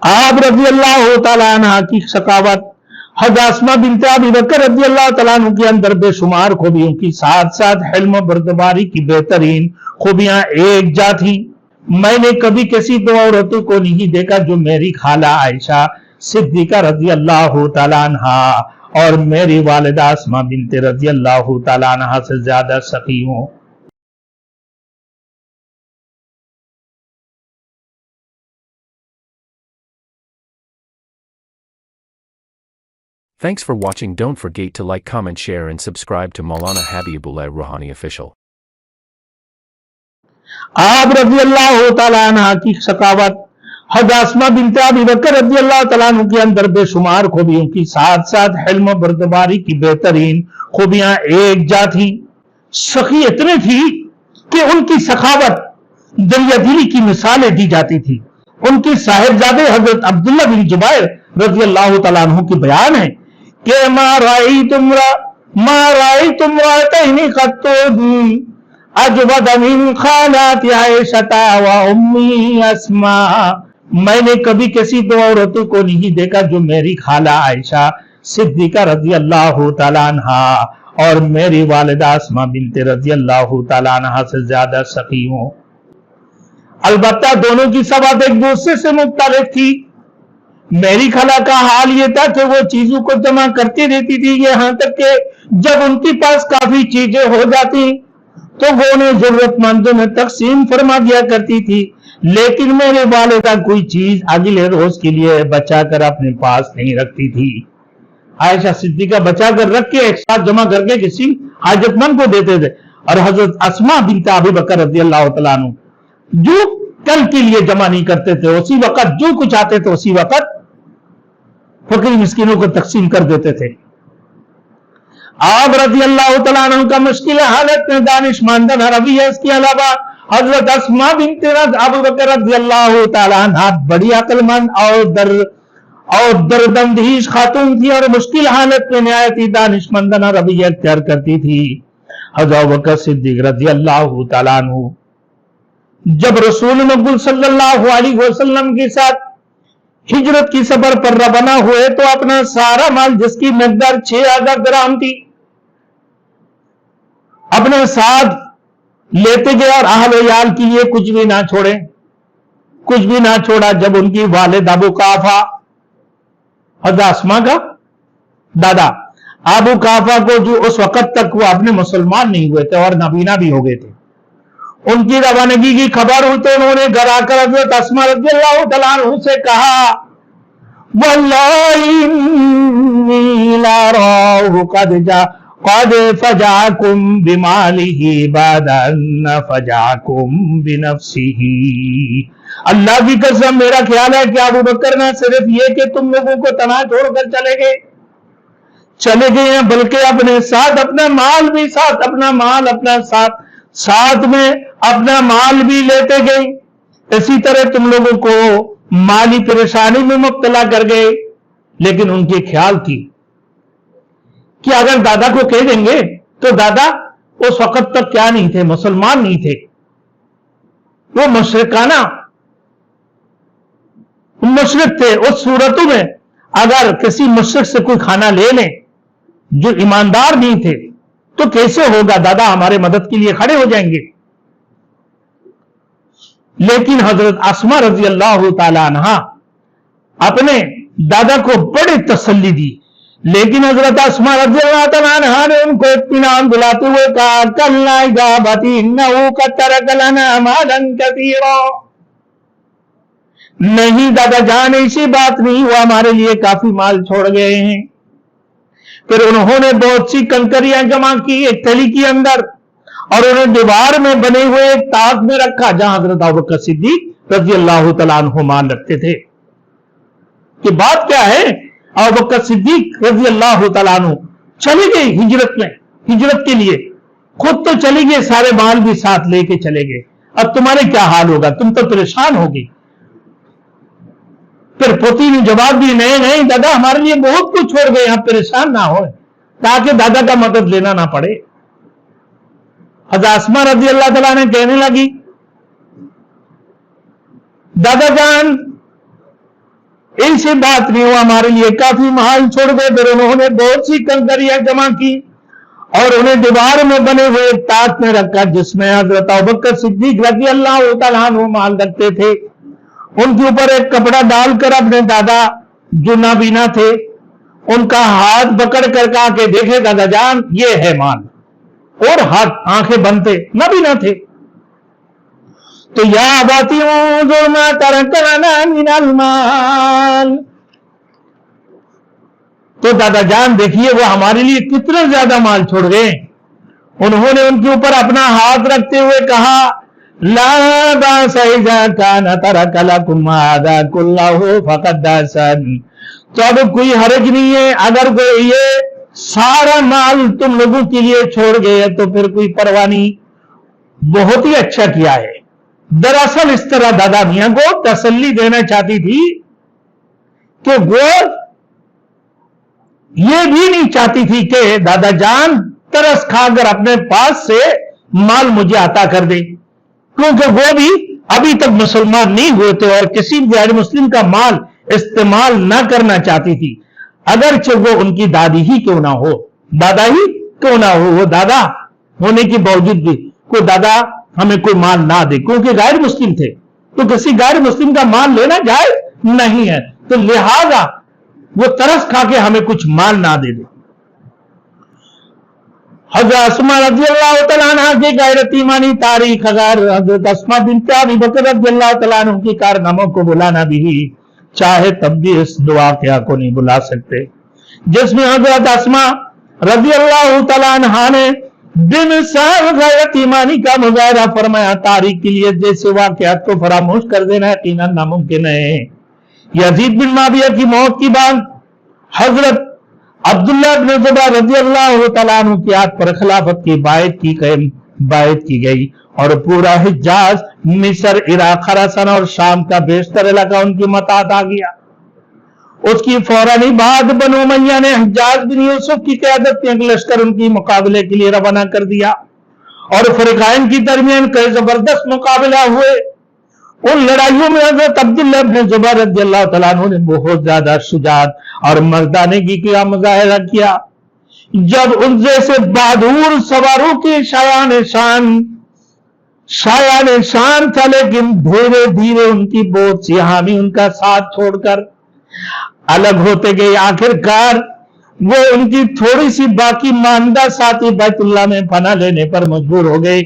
आप रजी अल्लाह तआला अन्हा की सकावत, हज़रत अस्मा बिन्त अबी बकर रजी अल्लाह तआला अन्हु के अंदर बेशुमार खूबियों की साथ साथ हिल्म बर्दबारी की बेहतरीन खूबियां एक जा थी। मैंने कभी किसी दो औरतों को नहीं देखा जो मेरी खाला आयशा सिद्दीका रजी अल्लाह तआला अन्हा और मेरी वालिदा अस्मा बिन्त रजी अल्लाह तआला अन्हा से ज्यादा सखी हो। Thanks for watching. Don't forget to like, comment, share and subscribe to Maulana Habibullah Ruhani Official. आप रजी अल्लाह तआला अन्हा की सकावत, हज़रत अस्मा बिन्त अबी बकर रजी अल्लाह तआला अन्हु के अंदर बेशुमार खूबियों की साथ साथ हिल्म बर्दबारी की बेहतरीन खूबियां एक जा थी। सखी इतनी थी कि उनकी सखावत दरियादिली की मिसालें दी जाती थी। उनकी साहिबजादे हजरत अब्दुल्ला बिन जुबैर रजी अल्लाह तआला अन्हु की बयान है कि माराई तुमरा अजवद मिन खालाती आयशा व उम्मी अस्मा, मैंने कभी किसी दो औरतों को नहीं देखा जो मेरी खाला आयशा सिद्दीका रजी अल्लाह तआला अन्हा और मेरी वालिदा अस्मा बिन्त रजी अल्लाह तआला अन्हा से ज्यादा सखी हो। अलबत्ता दोनों की सवात एक दूसरे से मुख्तलिफ थी। मेरी खाला का हाल ये था कि वो चीजों को जमा करती रहती थी, यहाँ तक कि जब उनके पास काफी चीजें हो जाती तो वो उन्हें जरूरतमंदों में तकसीम फरमा दिया करती थी। लेकिन मेरे वालिदा कोई चीज अगले रोज के लिए बचा कर अपने पास नहीं रखती थी। आयशा सिद्दीका बचा कर रख के एक साथ जमा करके किसी हाजतमंद को देते थे। और हजरत अस्मा बिन्त अबी बकर रज़ी अल्लाह तआला अन्हु जो कल के लिए जमा नहीं करते थे, उसी वक्त जो कुछ आते थे उसी वक्त फकीर मिस्किनों को तकसीम कर देते थे। आप रज़ी अल्लाह तआला अन्हु का मुश्किल हालत में दानिशमंदाना रवैया, इसके अलावा हजरत अस्मा बिन्त अबू बकर रज़ी अल्लाह तआला अन्हा बड़ी अक्लमंद और दर्दंदीश खातून थी और मुश्किल हालत में नहायत ही दानिशमंदाना रवैया इख्तियार करती थी। हज़रत अबू बकर सिद्दीक रज़ी अल्लाह तआला अन्हु जब रसूल मकबूल सल्लल्लाहु अलैहि वसल्लम के साथ हिजरत की सफर पर रवाना हुए तो अपना सारा माल, जिसकी मकदार 6000 दिरहम थी, अपने साथ लेते गए और अहल याल के लिए कुछ भी ना छोड़े, कुछ भी ना छोड़ा। जब उनकी वालिद अबू काफा, हज़रत अस्मा का दादा अबू काफा को, जो उस वक्त तक वो अपने मुसलमान नहीं हुए थे और नबीना भी हो गए थे, उनकी रवानगी की खबर हुई तो उन्होंने घर आकर हज़रत अस्मा रज़ियल्लाहु तआला अन्हा से कहा, वल्लाहि इन्नी लअराहु क़द फजाकुम बिमालिही बदन फजाकुम बिनफ्सिही। अल्लाह की कसम, मेरा ख्याल है कि अबू बकर ना सिर्फ ये कि तुम लोगों को तना छोड़कर चले गए हैं, बल्कि अपने साथ अपना माल भी साथ में अपना माल भी लेते गए। इसी तरह तुम लोगों को माली परेशानी में मुब्तला कर गए। लेकिन उनके ख्याल थी कि अगर दादा को कह देंगे तो दादा उस वक्त तक क्या नहीं थे, मुसलमान नहीं थे, वो मुशरिकाना मुशरिक थे। उस सूरतों में अगर किसी मुशरिक से कोई खाना ले लें जो ईमानदार नहीं थे तो कैसे होगा, दादा हमारे मदद के लिए खड़े हो जाएंगे। लेकिन हजरत अस्मा रज़ी अल्लाह तआला अन्हा अपने दादा को बड़ी तसल्ली दी। लेकिन हजरत अस्मा रज़ी अल्लाह तआला अन्हा ने उनको इत्मीनान दिलाते हुए कहा, कल्ला इजाबती इन्नहु क़द तरक लना मालन कसीरा। नहीं दादा जान, ऐसी बात नहीं, वो हमारे लिए काफी माल छोड़ गए हैं। फिर उन्होंने बहुत सी कंकरियां जमा की एक थैली के अंदर और उन्हें दीवार में बने हुए एक ताक में रखा जहां हजरत अबू बकर सिद्दीक रज़ी अल्लाह तआला अन्हु माल रखते थे। कि बात क्या है, अबू बकर सिद्दीक रज़ी अल्लाह तआला अन्हु चले गए हिजरत के लिए, खुद तो चले गए, सारे माल भी साथ लेके चले गए। अब तुम्हारे क्या हाल होगा, तुम तो परेशान होगी। फिर पोती ने जवाब दिया, नहीं दादा हमारे लिए बहुत कुछ छोड़ गए, आप परेशान ना हो, ताकि दादा का मदद लेना ना पड़े। हज़रत अस्मा रज़ी अल्लाह तआला ने कहने लगी, दादा जान ऐसी बात नहीं हुआ, हमारे लिए काफी माल छोड़ गए। फिर उन्होंने बहुत सी कंकरियां जमा की और उन्हें दीवार में बने हुए एक ताक में रखा, जिसमें हजरत अबू बकर सिद्दीक रज़ी अल्लाह तआला अन्हु माल रखते थे। उनके ऊपर एक कपड़ा डालकर अपने दादा जो नाबीना थे उनका हाथ पकड़ कर कहा कि देखे दादा जान ये है माल, और हाथ आंखें बंद थे, नाबीना थे। तो या अबाती उन्जुर मा तरकना मिनल माल, तो दादा जान देखिए वो हमारे लिए कितना ज्यादा माल छोड़ गए। उन्होंने उनके ऊपर अपना हाथ रखते हुए कहा ला बासा इज़ा काना तरकलकुम हाज़ा कुल्लहु फक़द दासन, तो अब कोई हर्ज नहीं है अगर कोई ये सारा माल तुम लोगों के लिए छोड़ गए तो फिर कोई परवाह नहीं, बहुत ही अच्छा किया है। दरअसल इस तरह दादा मियां को तसल्ली देना चाहती थी कि वो ये भी नहीं चाहती थी कि दादा जान तरस खाकर अपने पास से माल मुझे अता कर दे, क्योंकि वो भी अभी तक मुसलमान नहीं हुए थे और किसी गैर मुस्लिम का माल इस्तेमाल ना करना चाहती थी, अगरचे वो उनकी दादी ही क्यों ना हो, दादा ही क्यों ना हो। वो दादा होने के बावजूद भी कोई दादा हमें कोई माल ना दे, क्योंकि गैर मुस्लिम थे, तो किसी गैर मुस्लिम का माल लेना जायज नहीं है, तो लिहाजा वो तरस खा के हमें कुछ माल ना दे दे। हज़रत अस्मा रज़ियल्लाहु तआला अन्हा की गैरत ईमानी तारीख, अगर हज़रत अस्मा बिन्त अबी बकर रज़ियल्लाहु तआला अन्हु की कारनामों को बुलाना भी चाहे तब भी इस दुआ क्या को नहीं बुला सकते, जिसमें हज़रत अस्मा रज़ियल्लाहु तआला अन्हा ने बेमिसाल गैरत ईमानी का मुजाहरा फरमाया। तारीख के लिए जैसे वाकयात को फरामोश कर देना यकीनन नामुमकिन है। यजीद बिन मुआविया की मौत की बाद हजरत अब्दुल्लाह बिन ज़ुबैर रज़ियल्लाहु तआला अन्हु की याद पर खिलाफत की बायत की गई और पूरा हिजाज, मिस्र, इराक, खरासान और शाम का बेशतर इलाका उनकी मताहत आ गया। उसकी फौरन ही बाद बनु उमय्या ने हज्जाज बिन यूसुफ की क़यादत में एक लश्कर उनकी मुकाबले के लिए रवाना कर दिया और फरीक़ैन की दरमियान कई जबरदस्त मुकाबला हुए। उन लड़ाइयों में हज़रत अब्दुल्लाह बिन ज़ुबैर रज़ियल्लाहु तआला अन्हु ने बहुत ज्यादा शुजाअत और मर्दानगी का मुजाहिरा किया। जब उन जैसे बहादुर सवारों के शायान शान था, लेकिन धीरे धीरे उनकी बहुत सी हामी उनका साथ छोड़कर अलग होते गए। आखिरकार वो उनकी थोड़ी सी बाकी मानदा साथी बैतुल्लाह में पनाह लेने पर मजबूर हो गए।